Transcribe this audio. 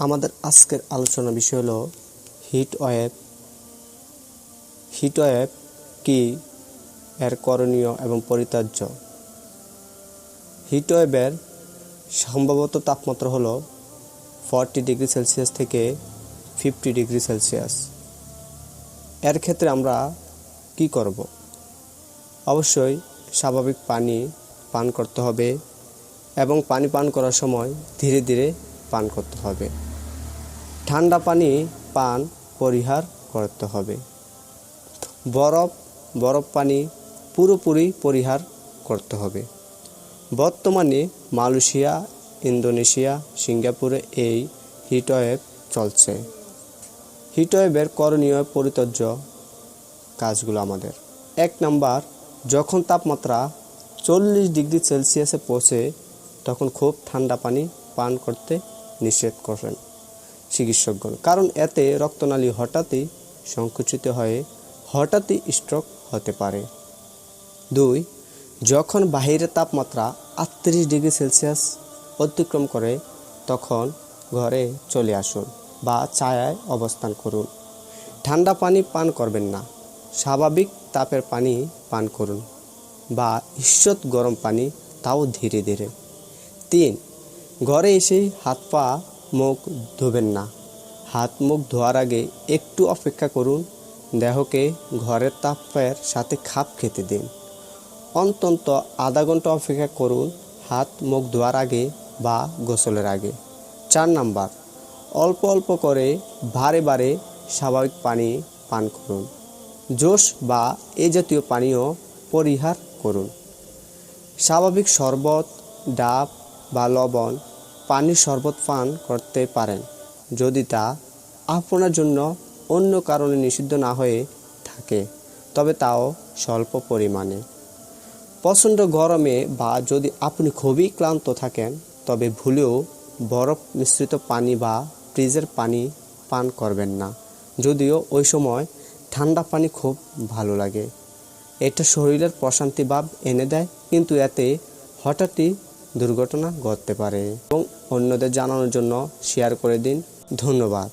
আমাদের আজকের আলোচনা বিষয় হলো হিট ওয়েভ। হিট ওয়েভ কি, এর করণীয় এবং পরিত্যাজ্য। হিট ওয়েভের সম্ভাব্যত তাপমাত্রা হলো 40 ডিগ্রি সেলসিয়াস থেকে 50 ডিগ্রি সেলসিয়াস। এর ক্ষেত্রে আমরা কি করব? অবশ্যই স্বাভাবিক পানি পান করতে হবে এবং পানি পান করার সময় ধীরে ধীরে পান করতে হবে। ঠান্ডা পানি পান পরিহার করতে হবে। বরফ পানি পুরোপুরি পরিহার করতে হবে। বর্তমানে মালয়েশিয়া, ইন্দোনেশিয়া, সিঙ্গাপুরে এই হিটওয়েভ চলছে। হিটওয়েভের করণীয় পরিত্যাজ্য কাজগুলো আমাদের: 1 নাম্বার, যখন তাপমাত্রা 40 ডিগ্রি সেলসিয়াসে পৌঁছে তখন খুব ঠান্ডা পানি পান করতে নিষেধ করেন চিকিৎসকগণ, কারণ এতে রক্তনালী হঠাৎই সংকুচিত হয়ে হঠাৎই স্ট্রোক হতে পারে। 2, যখন বাহিরের তাপমাত্রা 38 ডিগ্রি সেলসিয়াস অতিক্রম করে তখন ঘরে চলে আসুন বা ছায়ায় অবস্থান করুন। ঠান্ডা পানি পান করবেন না, স্বাভাবিক তাপের পানি পান করুন বা ঈষৎ গরম পানি, তাও ধীরে ধীরে। 3, ঘরে এসেই হাত পা মুখ ধুবেন না। হাত মুখ ধোয়ার আগে একটু অপেক্ষা করুন, দেহকে ঘরের তাপের সাথে খাপ খেতে দিন। অন্তত আধা ঘন্টা অপেক্ষা করুন হাত মুখ ধোয়ার আগে বা গোসলের আগে। 4 নাম্বার, অল্প অল্প করে বারে বারে স্বাভাবিক পানি পান করুন। জুস বা এ জাতীয় পানীয় পরিহার করুন। স্বাভাবিক শরবত, ডাব বা লবণ পানির শরবত পান করতে পারেন যদি তা আপনার জন্য অন্য কারণে নিষিদ্ধ না হয়ে থাকে, তবে তাও স্বল্প পরিমাণে। প্রচণ্ড গরমে বা যদি আপনি খুবই ক্লান্ত থাকেন তবে ভুলেও বরফ মিশ্রিত পানি বা ফ্রিজের পানি পান করবেন না, যদিও ওই সময় ঠান্ডা পানি খুব ভালো লাগে। এটা শরীরের প্রশান্তি ভাব এনে দেয়, কিন্তু এতে হঠাৎই দুর্ঘটনা ঘটতে পারে। এবং অন্যদের জানানোর জন্য শেয়ার করে দিন। ধন্যবাদ।